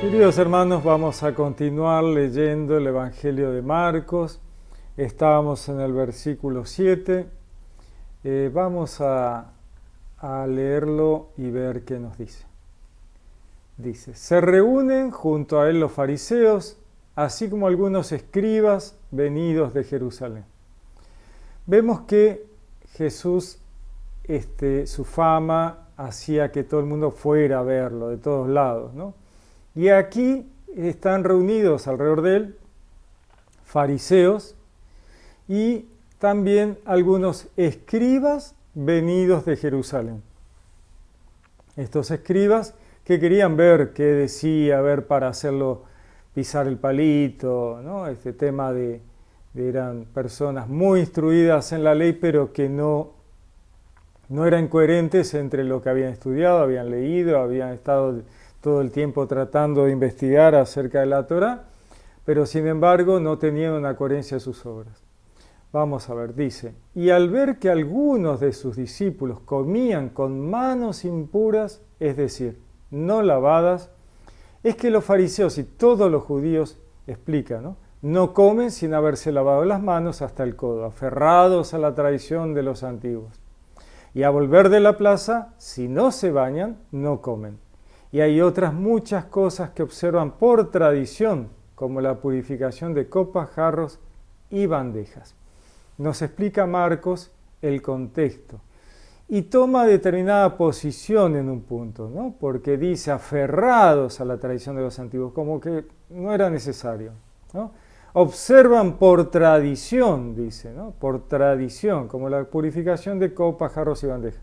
Queridos hermanos, vamos a continuar leyendo el Evangelio de Marcos. Estábamos en el versículo 7. Vamos a leerlo y ver qué nos dice. Dice: se reúnen junto a él los fariseos, así como algunos escribas venidos de Jerusalén. Vemos que Jesús, su fama hacía que todo el mundo fuera a verlo de todos lados, ¿no? Y aquí están reunidos alrededor de él fariseos y también algunos escribas venidos de Jerusalén. Estos escribas que querían ver qué decía, ver para hacerlo pisar el palito, ¿no? Este tema eran personas muy instruidas en la ley, pero que no eran coherentes entre lo que habían estudiado, habían leído, habían estado todo el tiempo tratando de investigar acerca de la Torá, pero sin embargo no tenían una coherencia de sus obras. Vamos a ver, dice: y al ver que algunos de sus discípulos comían con manos impuras, es decir, no lavadas, es que los fariseos y todos los judíos, explican, no comen sin haberse lavado las manos hasta el codo, aferrados a la tradición de los antiguos. Y a volver de la plaza, si no se bañan, no comen. Y hay otras muchas cosas que observan por tradición, como la purificación de copas, jarros y bandejas. Nos explica Marcos el contexto y toma determinada posición en un punto, ¿no? Porque dice aferrados a la tradición de los antiguos, como que no era necesario, ¿no? Observan por tradición, dice, ¿no? Por tradición, como la purificación de copas, jarros y bandejas.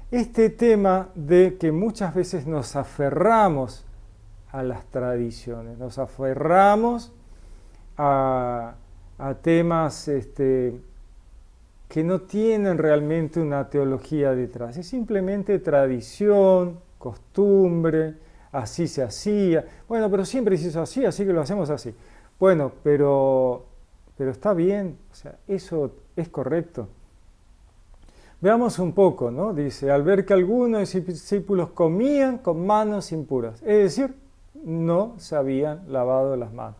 Este tema de que muchas veces nos aferramos a las tradiciones, nos aferramos a temas que no tienen realmente una teología detrás, es simplemente tradición, costumbre, así se hacía. Bueno, pero siempre se hizo así, así que lo hacemos así. Bueno, pero está bien, o sea, eso es correcto. Veamos un poco, ¿no? Dice: al ver que algunos de sus discípulos comían con manos impuras, es decir, no se habían lavado las manos.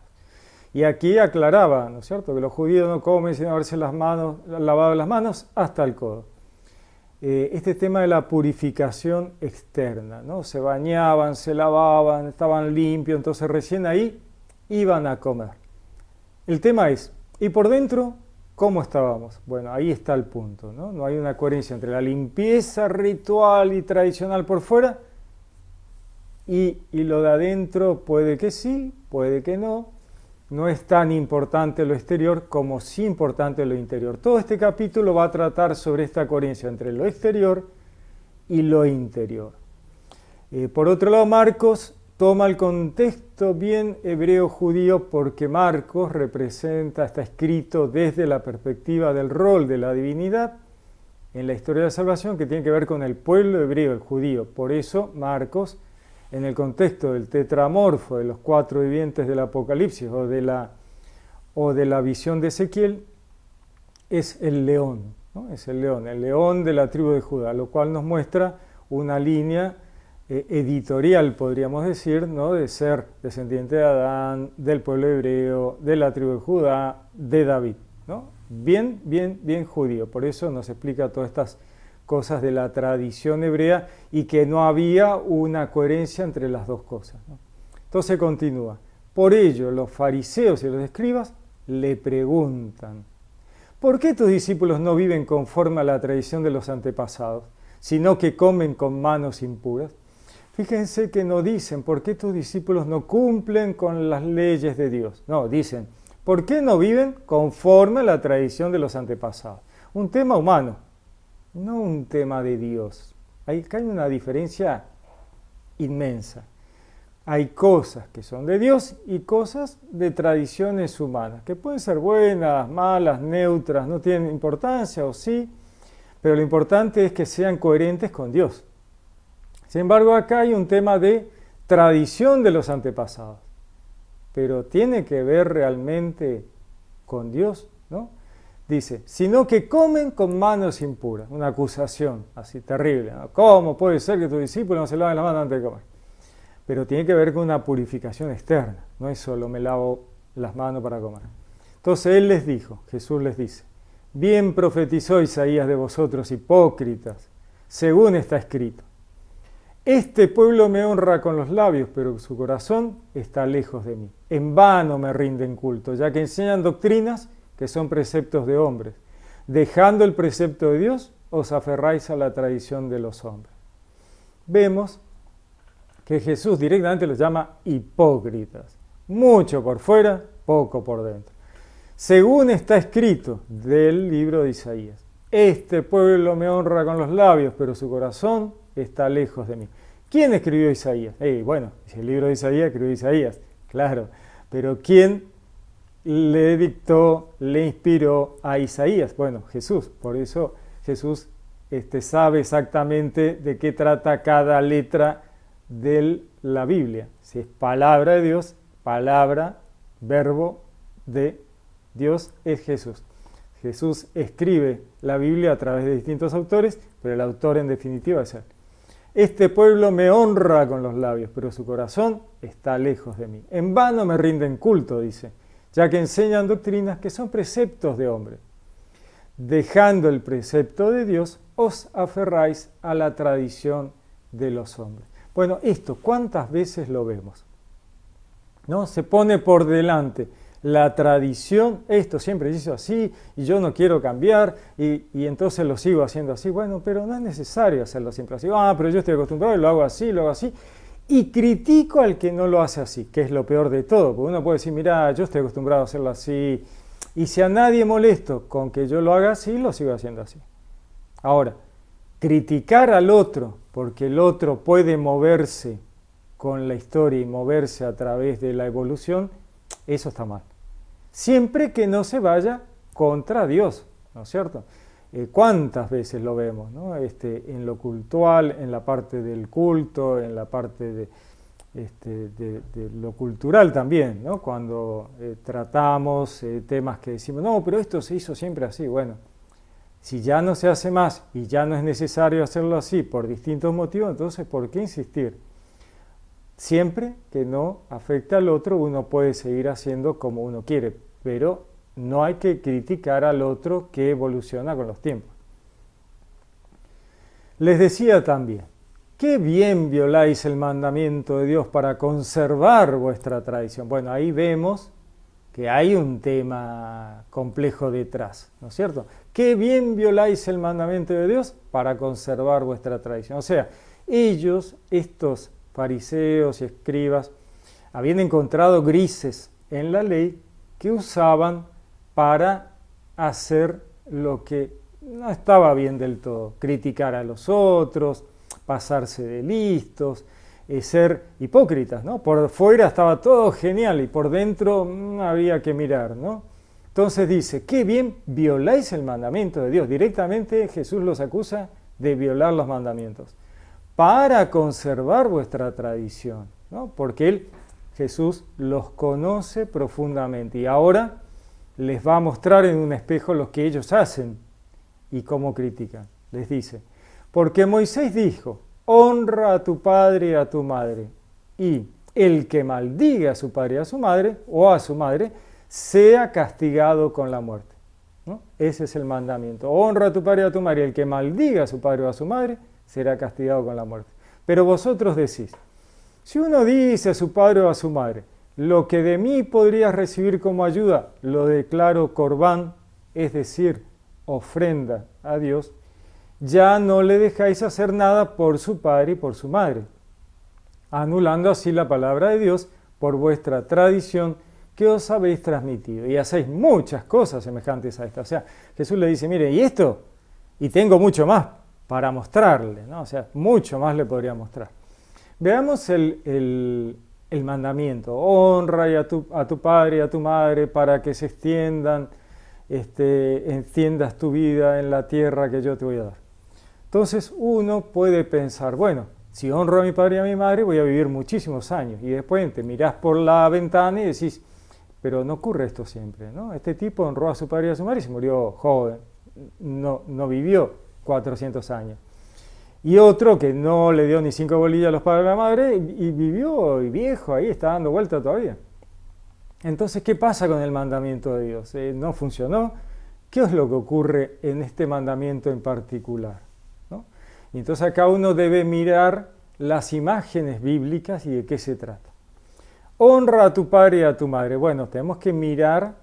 Y aquí aclaraba, ¿no es cierto?, que los judíos no comen sin haberse lavado las manos hasta el codo. Este tema de la purificación externa, ¿no? Se bañaban, se lavaban, estaban limpios, entonces recién ahí iban a comer. El tema es, ¿y por dentro cómo estábamos? Bueno, ahí está el punto, ¿no? No hay una coherencia entre la limpieza ritual y tradicional por fuera y lo de adentro. Puede que sí, puede que no. No es tan importante lo exterior como sí importante lo interior. Todo este capítulo va a tratar sobre esta coherencia entre lo exterior y lo interior. Por otro lado, Marcos toma el contexto bien hebreo-judío porque Marcos está escrito desde la perspectiva del rol de la divinidad en la historia de la salvación, que tiene que ver con el pueblo hebreo, el judío. Por eso Marcos, en el contexto del tetramorfo de los 4 vivientes del Apocalipsis o de la visión de Ezequiel, es el león, ¿no? Es el león de la tribu de Judá, lo cual nos muestra una línea editorial, podríamos decir, ¿no? De ser descendiente de Adán, del pueblo hebreo, de la tribu de Judá, de David, ¿no? Bien judío. Por eso nos explica todas estas cosas de la tradición hebrea y que no había una coherencia entre las dos cosas, ¿no? Entonces continúa: por ello los fariseos y los escribas le preguntan: ¿por qué tus discípulos no viven conforme a la tradición de los antepasados, sino que comen con manos impuras? Fíjense que no dicen ¿por qué tus discípulos no cumplen con las leyes de Dios? No, dicen ¿por qué no viven conforme a la tradición de los antepasados? Un tema humano, no un tema de Dios. Acá hay una diferencia inmensa. Hay cosas que son de Dios y cosas de tradiciones humanas, que pueden ser buenas, malas, neutras, no tienen importancia o sí, pero lo importante es que sean coherentes con Dios. Sin embargo, acá hay un tema de tradición de los antepasados, pero tiene que ver realmente con Dios, ¿no? Dice, sino que comen con manos impuras. Una acusación así terrible, ¿no? ¿Cómo puede ser que tus discípulos no se laven las manos antes de comer? pero tiene que ver con una purificación externa, no es solo me lavo las manos para comer. Entonces él les dijo, Jesús les dice, bien profetizó Isaías de vosotros hipócritas, según está escrito. Este pueblo me honra con los labios, pero su corazón está lejos de mí. En vano me rinden culto, ya que enseñan doctrinas que son preceptos de hombres. Dejando el precepto de Dios, os aferráis a la tradición de los hombres. Vemos que Jesús directamente los llama hipócritas. Mucho por fuera, poco por dentro. Según está escrito del libro de Isaías. Este pueblo me honra con los labios, pero su corazón está lejos de mí. ¿Quién escribió Isaías? Bueno, si el libro de Isaías escribió Isaías, claro. Pero ¿quién le dictó, le inspiró a Isaías? Bueno, Jesús. Por eso Jesús sabe exactamente de qué trata cada letra de la Biblia. Si es palabra de Dios, palabra, verbo de Dios es Jesús. Jesús escribe la Biblia a través de distintos autores, pero el autor en definitiva es él. Este pueblo me honra con los labios, pero su corazón está lejos de mí. En vano me rinden culto, dice, ya que enseñan doctrinas que son preceptos de hombre. Dejando el precepto de Dios, os aferráis a la tradición de los hombres. Bueno, esto, ¿cuántas veces lo vemos? ¿No? Se pone por delante la tradición, esto siempre se hizo así y yo no quiero cambiar y entonces lo sigo haciendo así. Bueno, pero no es necesario hacerlo siempre así. Pero yo estoy acostumbrado y lo hago así y critico al que no lo hace así, que es lo peor de todo, porque uno puede decir, mira, yo estoy acostumbrado a hacerlo así y si a nadie molesto con que yo lo haga así, lo sigo haciendo así. Ahora, criticar al otro porque el otro puede moverse con la historia y moverse a través de la evolución, eso está mal. Siempre que no se vaya contra Dios, ¿no es cierto? ¿Cuántas veces lo vemos, ¿no? En lo cultural, en la parte del culto, en la parte de lo cultural también, ¿no? Cuando tratamos temas que decimos, no, pero esto se hizo siempre así. Bueno, si ya no se hace más y ya no es necesario hacerlo así por distintos motivos, entonces ¿por qué insistir? Siempre que no afecte al otro, uno puede seguir haciendo como uno quiere, pero no hay que criticar al otro que evoluciona con los tiempos. Les decía también, qué bien violáis el mandamiento de Dios para conservar vuestra tradición. Bueno, ahí vemos que hay un tema complejo detrás, ¿no es cierto? Qué bien violáis el mandamiento de Dios para conservar vuestra tradición. O sea, ellos, estos fariseos y escribas, habían encontrado grises en la ley que usaban para hacer lo que no estaba bien del todo, criticar a los otros, pasarse de listos, ser hipócritas, ¿no? Por fuera estaba todo genial y por dentro había que mirar, ¿no? Entonces dice, qué bien violáis el mandamiento de Dios. Directamente Jesús los acusa de violar los mandamientos para conservar vuestra tradición, ¿no? Porque Jesús los conoce profundamente y ahora les va a mostrar en un espejo lo que ellos hacen y cómo critican. Les dice, porque Moisés dijo, honra a tu padre y a tu madre, y el que maldiga a su padre y a su madre, o a su madre, sea castigado con la muerte, ¿no? Ese es el mandamiento. Honra a tu padre y a tu madre, y el que maldiga a su padre o a su madre, será castigado con la muerte. Pero vosotros decís, si uno dice a su padre o a su madre, lo que de mí podrías recibir como ayuda, lo declaro corbán, es decir, ofrenda a Dios, ya no le dejáis hacer nada por su padre y por su madre, anulando así la palabra de Dios por vuestra tradición que os habéis transmitido. Y hacéis muchas cosas semejantes a esta. O sea, Jesús le dice, mire, y esto, y tengo mucho más para mostrarle, ¿no? O sea, mucho más le podría mostrar. Veamos el mandamiento, honra a tu padre y a tu madre para que se extiendas tu vida en la tierra que yo te voy a dar. Entonces uno puede pensar, bueno, si honro a mi padre y a mi madre voy a vivir muchísimos años. Y después te mirás por la ventana y decís, pero no ocurre esto siempre, ¿no? Este tipo honró a su padre y a su madre y se murió joven, no vivió 400 años. Y otro que no le dio ni 5 bolillas a los padres de la madre y vivió y viejo ahí, está dando vuelta todavía. Entonces, ¿qué pasa con el mandamiento de Dios? ¿No funcionó? ¿Qué es lo que ocurre en este mandamiento en particular? ¿No? Y entonces acá uno debe mirar las imágenes bíblicas y de qué se trata. Honra a tu padre y a tu madre. Bueno, tenemos que mirar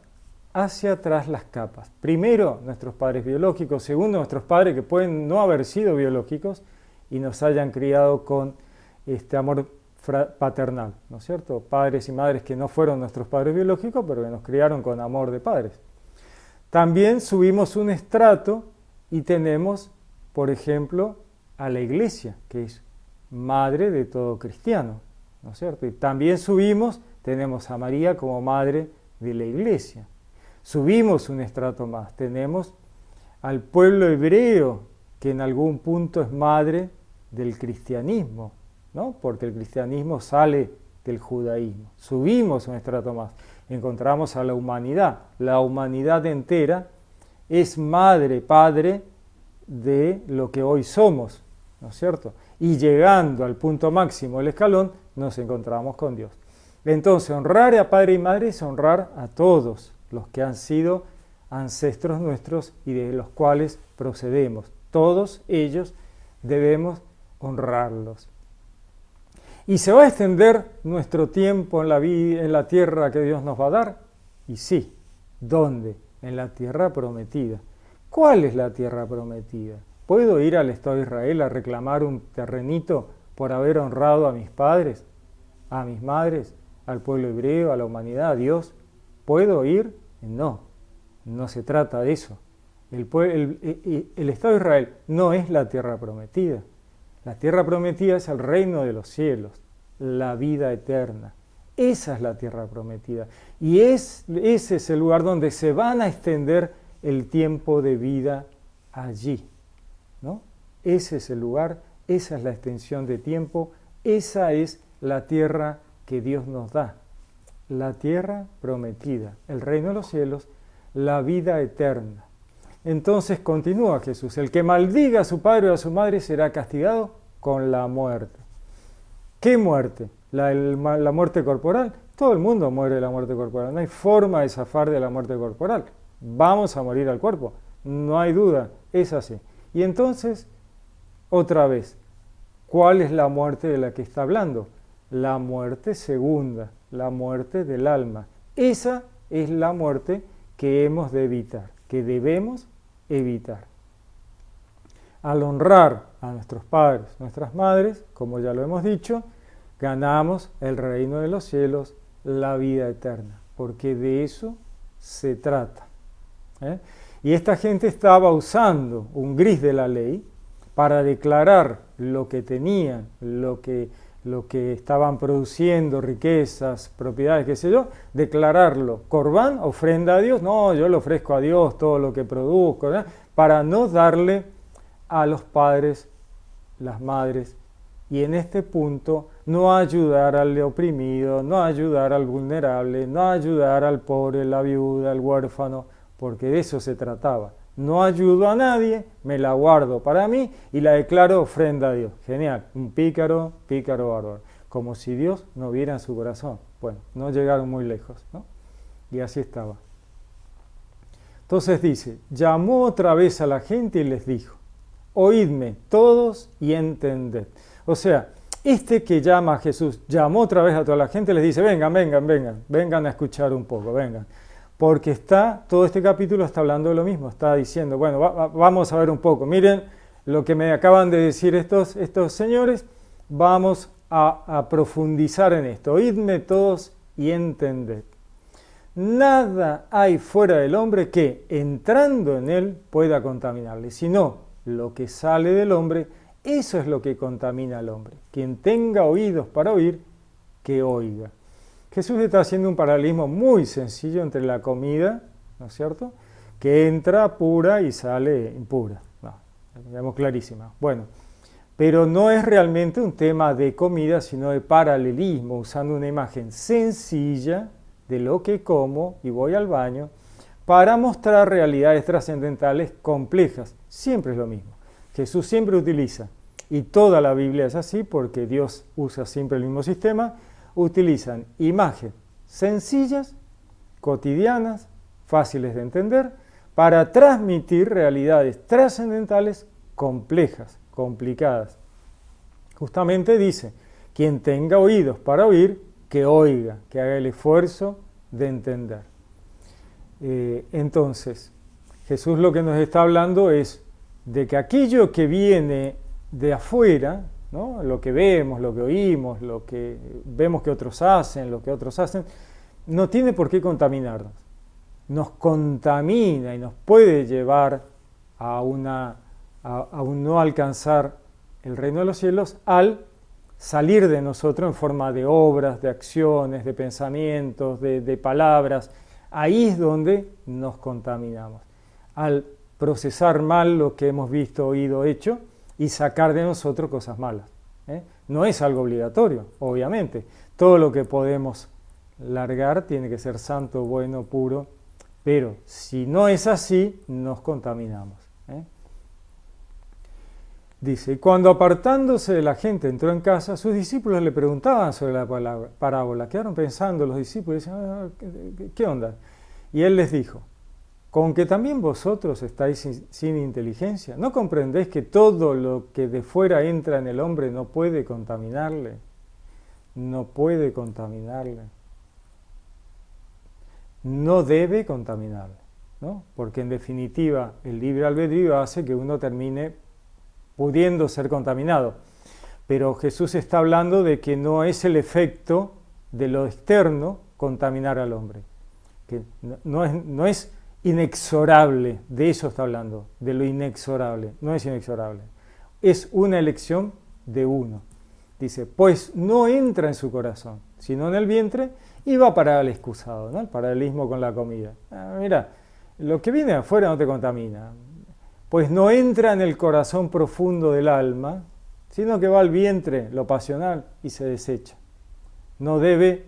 hacia atrás las capas. Primero, nuestros padres biológicos. Segundo, nuestros padres que pueden no haber sido biológicos y nos hayan criado con este amor paternal, ¿no es cierto? Padres y madres que no fueron nuestros padres biológicos, pero que nos criaron con amor de padres. También subimos un estrato y tenemos, por ejemplo, a la iglesia, que es madre de todo cristiano, ¿no es cierto? Y también tenemos a María como madre de la iglesia. Subimos un estrato más, tenemos al pueblo hebreo, que en algún punto es madre del cristianismo, ¿no? Porque el cristianismo sale del judaísmo. Subimos un estrato más, encontramos a la humanidad entera es madre, padre de lo que hoy somos, ¿no es cierto? Y llegando al punto máximo del escalón, nos encontramos con Dios. Entonces, honrar a padre y madre es honrar a todos los que han sido ancestros nuestros y de los cuales procedemos. Todos ellos debemos honrarlos. ¿Y se va a extender nuestro tiempo en la tierra que Dios nos va a dar? Y sí. ¿Dónde? En la tierra prometida. ¿Cuál es la tierra prometida? ¿Puedo ir al Estado de Israel a reclamar un terrenito por haber honrado a mis padres, a mis madres, al pueblo hebreo, a la humanidad, a Dios? ¿Puedo ir? No, no se trata de eso. El Estado de Israel no es la tierra prometida. La tierra prometida es el reino de los cielos, la vida eterna. Esa es la tierra prometida. Y ese es el lugar donde se van a extender el tiempo de vida allí, ¿no? Ese es el lugar, esa es la extensión de tiempo, esa es la tierra que Dios nos da. La tierra prometida, el reino de los cielos, la vida eterna. Entonces continúa Jesús, el que maldiga a su padre o a su madre será castigado con la muerte. ¿Qué muerte? ¿La muerte corporal? Todo el mundo muere de la muerte corporal, no hay forma de zafar de la muerte corporal. Vamos a morir al cuerpo, no hay duda, es así. Y entonces, otra vez, ¿cuál es la muerte de la que está hablando? La muerte segunda, la muerte del alma. Esa es la muerte que hemos de evitar, que debemos evitar. Al honrar a nuestros padres, nuestras madres, como ya lo hemos dicho, ganamos el reino de los cielos, la vida eterna, porque de eso se trata. Y esta gente estaba usando un gris de la ley para declarar lo que tenían, lo que estaban produciendo, riquezas, propiedades, qué sé yo, declararlo corbán, ofrenda a Dios. No, yo le ofrezco a Dios todo lo que produzco, ¿verdad? Para no darle a los padres, las madres, y en este punto no ayudar al oprimido, no ayudar al vulnerable, no ayudar al pobre, la viuda, el huérfano, porque de eso se trataba. No ayudo a nadie, me la guardo para mí y la declaro ofrenda a Dios. Genial, un pícaro bárbaro, como si Dios no viera en su corazón. Bueno, no llegaron muy lejos, ¿no? Y así estaba. Entonces dice, llamó otra vez a la gente y les dijo, oídme todos y entended. O sea, este que llama a Jesús, llamó otra vez a toda la gente y les dice, vengan a escuchar un poco, vengan. Porque todo este capítulo está hablando de lo mismo, está diciendo, bueno, vamos a ver un poco, miren lo que me acaban de decir estos señores, vamos a profundizar en esto, oídme todos y entended. Nada hay fuera del hombre que, entrando en él, pueda contaminarle, sino lo que sale del hombre, eso es lo que contamina al hombre. Quien tenga oídos para oír, que oiga. Jesús está haciendo un paralelismo muy sencillo entre la comida, ¿no es cierto?, que entra pura y sale impura. No, digamos clarísima. Bueno, pero no es realmente un tema de comida, sino de paralelismo, usando una imagen sencilla de lo que como y voy al baño, para mostrar realidades trascendentales complejas. Siempre es lo mismo. Jesús siempre utiliza y toda la Biblia es así porque Dios usa siempre el mismo sistema, utilizan imágenes sencillas, cotidianas, fáciles de entender, para transmitir realidades trascendentales complejas, complicadas. Justamente dice, quien tenga oídos para oír, que oiga, que haga el esfuerzo de entender. Entonces, Jesús lo que nos está hablando es de que aquello que viene de afuera, ¿no? Lo que vemos, lo que oímos, lo que vemos que otros hacen, lo que otros hacen, no tiene por qué contaminarnos. Nos contamina y nos puede llevar a un no alcanzar el reino de los cielos al salir de nosotros en forma de obras, de acciones, de pensamientos, de palabras. Ahí es donde nos contaminamos. Al procesar mal lo que hemos visto, oído, hecho y sacar de nosotros cosas malas. No es algo obligatorio, obviamente. Todo lo que podemos largar tiene que ser santo, bueno, puro, pero si no es así, nos contaminamos. Dice, y cuando apartándose de la gente entró en casa, sus discípulos le preguntaban sobre la parábola. Quedaron pensando los discípulos y decían, ¿qué onda? Y él les dijo, ¿con que también vosotros estáis sin inteligencia? ¿No comprendéis que todo lo que de fuera entra en el hombre no puede contaminarle? No puede contaminarle. No debe contaminarle, ¿no? Porque en definitiva el libre albedrío hace que uno termine pudiendo ser contaminado. Pero Jesús está hablando de que no es el efecto de lo externo contaminar al hombre. Que no es inexorable, de eso está hablando, de lo inexorable. No es inexorable. Es una elección de uno. Dice, pues no entra en su corazón, sino en el vientre y va para el excusado, ¿no? El paralelismo con la comida. Mira, lo que viene de afuera no te contamina. Pues no entra en el corazón profundo del alma, sino que va al vientre, lo pasional, y se desecha. No debe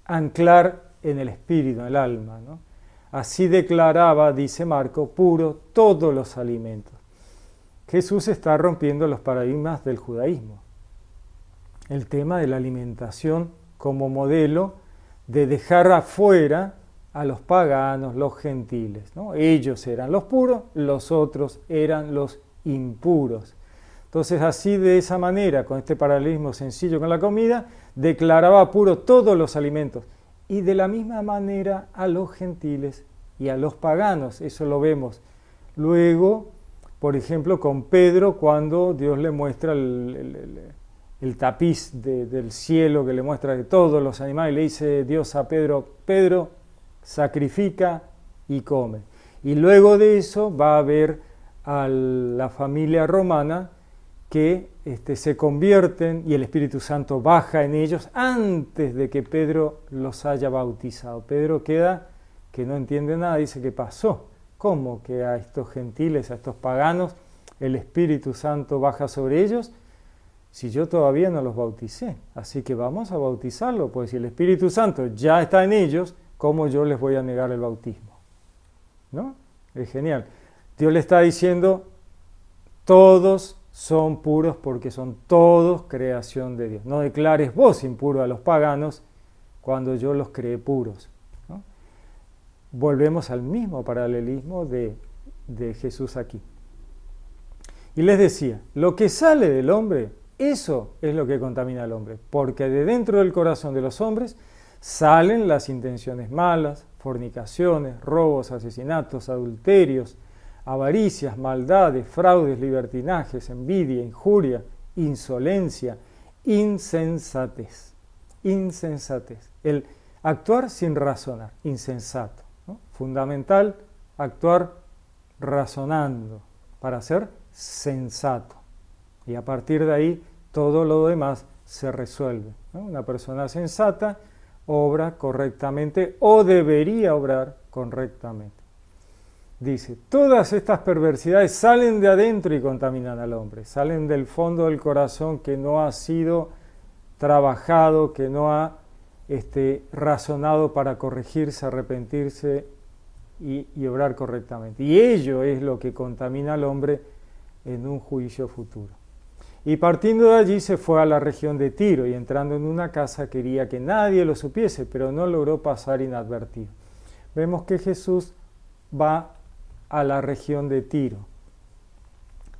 anclar en el espíritu, en el alma, ¿no? Así declaraba, dice Marco, puro todos los alimentos. Jesús está rompiendo los paradigmas del judaísmo. El tema de la alimentación como modelo de dejar afuera a los paganos, los gentiles, ¿no? Ellos eran los puros, los otros eran los impuros. Entonces, así de esa manera, con este paralelismo sencillo con la comida, declaraba puro todos los alimentos. Y de la misma manera a los gentiles y a los paganos, eso lo vemos. Luego, por ejemplo, con Pedro, cuando Dios le muestra el tapiz del cielo, que le muestra de todos los animales, le dice Dios a Pedro, Pedro, sacrifica y come. Y luego de eso va a haber a la familia romana que se convierten y el Espíritu Santo baja en ellos antes de que Pedro los haya bautizado. Pedro queda que no entiende nada, dice, ¿qué pasó? ¿Cómo que a estos gentiles, a estos paganos, el Espíritu Santo baja sobre ellos si yo todavía no los bauticé? Así que vamos a bautizarlo, pues si el Espíritu Santo ya está en ellos, ¿cómo yo les voy a negar el bautismo? ¿No? Es genial. Dios le está diciendo, todos son puros porque son todos creación de Dios. No declares vos impuro a los paganos cuando yo los creé puros, ¿no? Volvemos al mismo paralelismo de Jesús aquí. Y les decía, lo que sale del hombre, eso es lo que contamina al hombre, porque de dentro del corazón de los hombres salen las intenciones malas, fornicaciones, robos, asesinatos, adulterios, avaricias, maldades, fraudes, libertinajes, envidia, injuria, insolencia, insensatez. Insensatez. El actuar sin razonar, insensato, ¿no? Fundamental, actuar razonando para ser sensato. Y a partir de ahí todo lo demás se resuelve, ¿no? Una persona sensata obra correctamente o debería obrar correctamente. Dice, todas estas perversidades salen de adentro y contaminan al hombre, salen del fondo del corazón que no ha sido trabajado, que no ha razonado para corregirse, arrepentirse y obrar correctamente. Y ello es lo que contamina al hombre en un juicio futuro. Y partiendo de allí se fue a la región de Tiro, y entrando en una casa quería que nadie lo supiese, pero no logró pasar inadvertido. Vemos que Jesús va a la región de Tiro.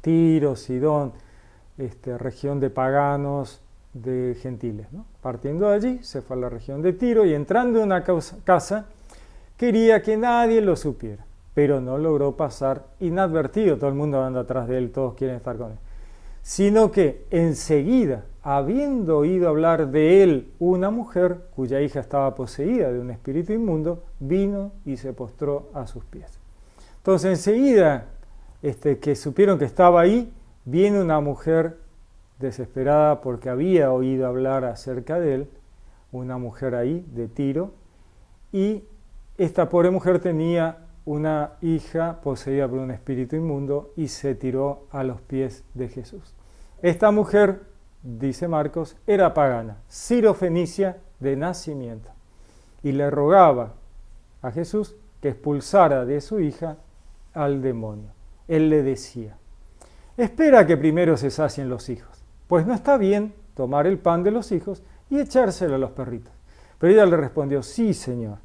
Tiro, Sidón, región de paganos, de gentiles, ¿no? Partiendo de allí se fue a la región de Tiro y entrando en una casa quería que nadie lo supiera, pero no logró pasar inadvertido. Todo el mundo anda atrás de él, todos quieren estar con él. Sino que enseguida, habiendo oído hablar de él una mujer cuya hija estaba poseída de un espíritu inmundo, vino y se postró a sus pies. Entonces enseguida que supieron que estaba ahí, viene una mujer desesperada porque había oído hablar acerca de él, una mujer ahí de Tiro, y esta pobre mujer tenía una hija poseída por un espíritu inmundo y se tiró a los pies de Jesús. Esta mujer, dice Marcos, era pagana, sirofenicia de nacimiento, y le rogaba a Jesús que expulsara de su hija al demonio. Él le decía: espera que primero se sacien los hijos, pues no está bien tomar el pan de los hijos y echárselo a los perritos. Pero ella le respondió: sí, Señor,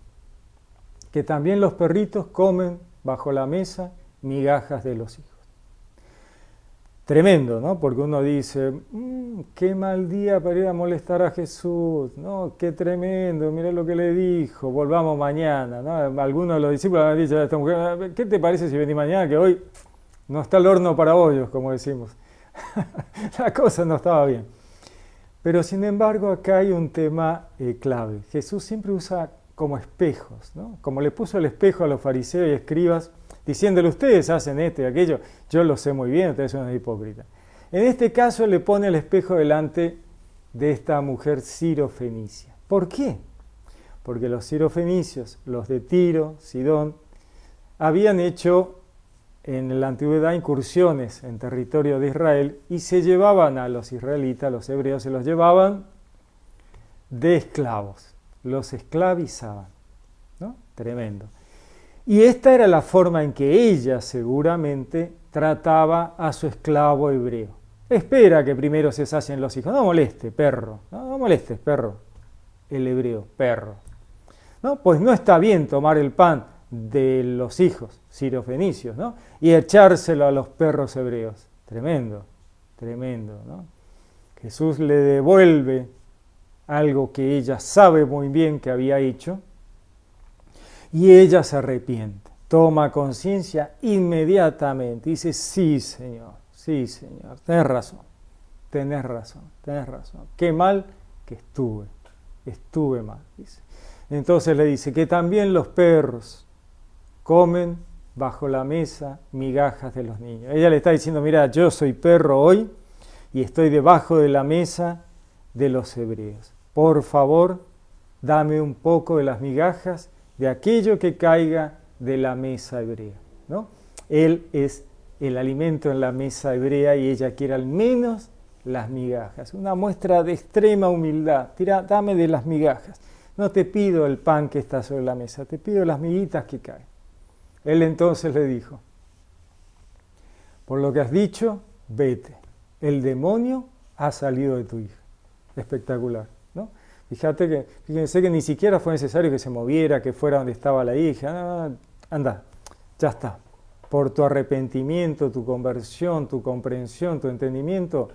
que también los perritos comen bajo la mesa migajas de los hijos. Tremendo, ¿no? Porque uno dice, qué mal día para ir a molestar a Jesús, ¿no? Qué tremendo, mira lo que le dijo, volvamos mañana, ¿no? Algunos de los discípulos han dicho a esta mujer: ¿qué te parece si venís mañana, que hoy no está el horno para bollos, como decimos? La cosa no estaba bien. Pero sin embargo acá hay un tema clave. Jesús siempre usa como espejos, ¿no? Como le puso el espejo a los fariseos y escribas, diciéndole: ustedes hacen esto y aquello, yo lo sé muy bien, ustedes son unos hipócritas. En este caso le pone el espejo delante de esta mujer sirofenicia. ¿Por qué? Porque los sirofenicios, los de Tiro, Sidón, habían hecho en la antigüedad incursiones en territorio de Israel y se llevaban a los israelitas, los hebreos, se los llevaban de esclavos, los esclavizaban, ¿no? Tremendo. Y esta era la forma en que ella seguramente trataba a su esclavo hebreo. Espera que primero se sacien los hijos. No moleste, perro. No molestes, perro. El hebreo, perro. ¿No? Pues no está bien tomar el pan de los hijos sirofenicios, ¿no? Y echárselo a los perros hebreos. Tremendo, tremendo, ¿no? Jesús le devuelve algo que ella sabe muy bien que había hecho, y ella se arrepiente, toma conciencia inmediatamente, dice: sí, Señor, tenés razón, qué mal que estuve mal, dice. Entonces le dice que también los perros comen bajo la mesa migajas de los niños. Ella le está diciendo: mira, yo soy perro hoy y estoy debajo de la mesa de los hebreos. Por favor, dame un poco de las migajas de aquello que caiga de la mesa hebrea, ¿no? Él es el alimento en la mesa hebrea y ella quiere al menos las migajas. Una muestra de extrema humildad. Dame de las migajas. No te pido el pan que está sobre la mesa, te pido las miguitas que caen. Él entonces le dijo: por lo que has dicho, vete. El demonio ha salido de tu hija. Espectacular, ¿no? Fíjense que ni siquiera fue necesario que se moviera, que fuera donde estaba la hija. No, anda, ya está. Por tu arrepentimiento, tu conversión, tu comprensión, tu entendimiento,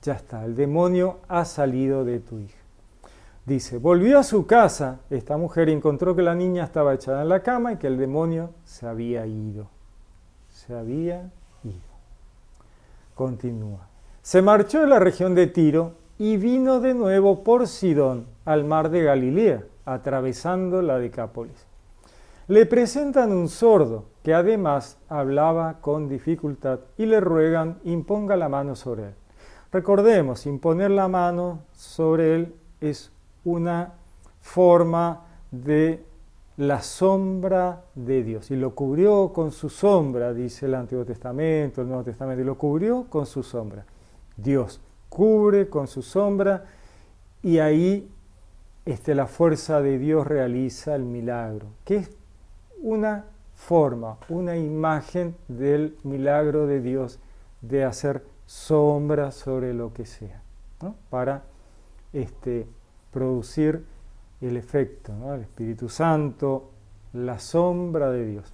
ya está. El demonio ha salido de tu hija. Dice: volvió a su casa esta mujer y encontró que la niña estaba echada en la cama y que el demonio se había ido. Continúa. Se marchó de la región de Tiro y vino de nuevo por Sidón al mar de Galilea, atravesando la Decápolis. Le presentan un sordo que además hablaba con dificultad y le ruegan imponga la mano sobre él. Recordemos, imponer la mano sobre él es una forma de la sombra de Dios. Y lo cubrió con su sombra, dice el Antiguo Testamento, el Nuevo Testamento, y lo cubrió con su sombra. Dios cubre con su sombra y ahí la fuerza de Dios realiza el milagro, que es una forma, una imagen del milagro de Dios de hacer sombra sobre lo que sea, ¿no? Para producir el efecto, ¿no? El Espíritu Santo, la sombra de Dios.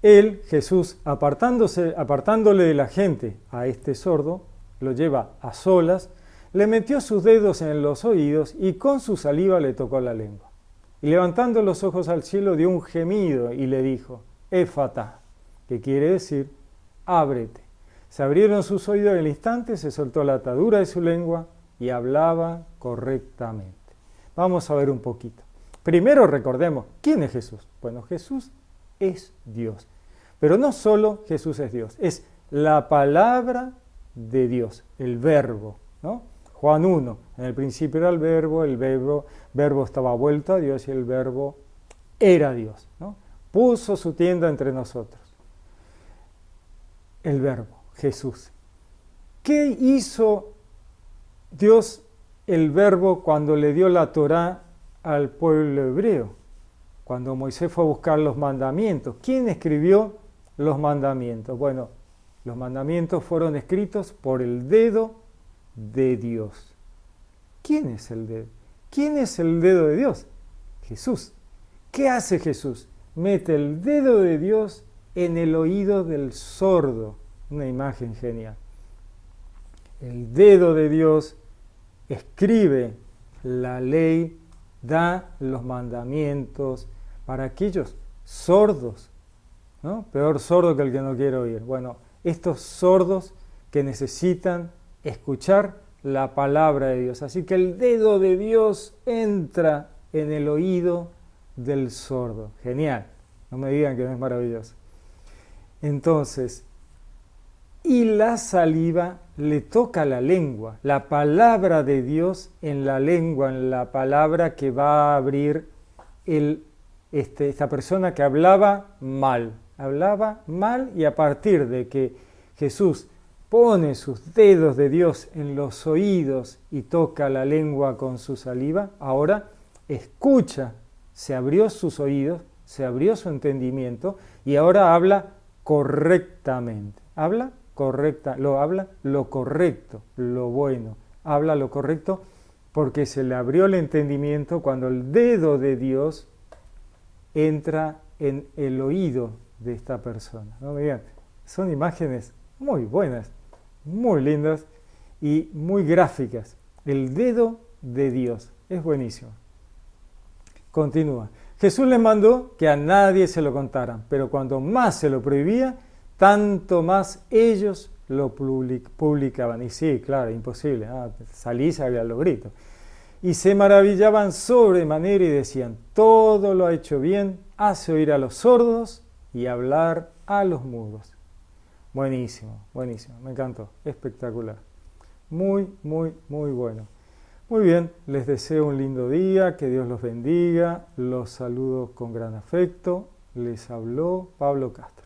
Él, Jesús, apartándole de la gente a este sordo, lo lleva a solas, le metió sus dedos en los oídos y con su saliva le tocó la lengua. Y levantando los ojos al cielo dio un gemido y le dijo, Éfata, que quiere decir, ábrete. Se abrieron sus oídos y al instante se soltó la atadura de su lengua y hablaba correctamente. Vamos a ver un poquito. Primero recordemos, ¿quién es Jesús? Bueno, Jesús es Dios. Pero no solo Jesús es Dios, es la palabra de Dios, el verbo, ¿no? Juan 1, en el principio era el verbo estaba vuelto a Dios y el verbo era Dios, ¿no? Puso su tienda entre nosotros. El verbo, Jesús. ¿Qué hizo Dios, el verbo, cuando le dio la Torá al pueblo hebreo? Cuando Moisés fue a buscar los mandamientos. ¿Quién escribió los mandamientos? Bueno, los mandamientos fueron escritos por el dedo de Dios. ¿Quién es el dedo? ¿Quién es el dedo de Dios? Jesús. ¿Qué hace Jesús? Mete el dedo de Dios en el oído del sordo. Una imagen genial. El dedo de Dios escribe la ley, da los mandamientos para aquellos sordos, ¿no? Peor sordo que el que no quiere oír. Bueno, estos sordos que necesitan escuchar la palabra de Dios. Así que el dedo de Dios entra en el oído del sordo. Genial. No me digan que no es maravilloso. Entonces, y la saliva le toca la lengua. La palabra de Dios en la lengua, en la palabra que va a abrir esta persona que hablaba mal. Hablaba mal y a partir de que Jesús pone sus dedos de Dios en los oídos y toca la lengua con su saliva, ahora escucha, se abrió sus oídos, se abrió su entendimiento y ahora habla correctamente. Habla lo correcto, lo bueno. Habla lo correcto porque se le abrió el entendimiento cuando el dedo de Dios entra en el oído de esta persona. ¿No me digan? Son imágenes muy buenas, muy lindas y muy gráficas. El dedo de Dios es buenísimo. Continúa. Jesús les mandó que a nadie se lo contaran, pero cuando más se lo prohibía, tanto más ellos lo publicaban. Y sí, claro, imposible. Salí y salía a los gritos. Y se maravillaban sobremanera y decían, todo lo ha hecho bien, hace oír a los sordos y hablar a los mudos. Buenísimo, buenísimo, me encantó, espectacular. Muy, muy, muy bueno. Muy bien, les deseo un lindo día, que Dios los bendiga, los saludo con gran afecto. Les habló Pablo Castro.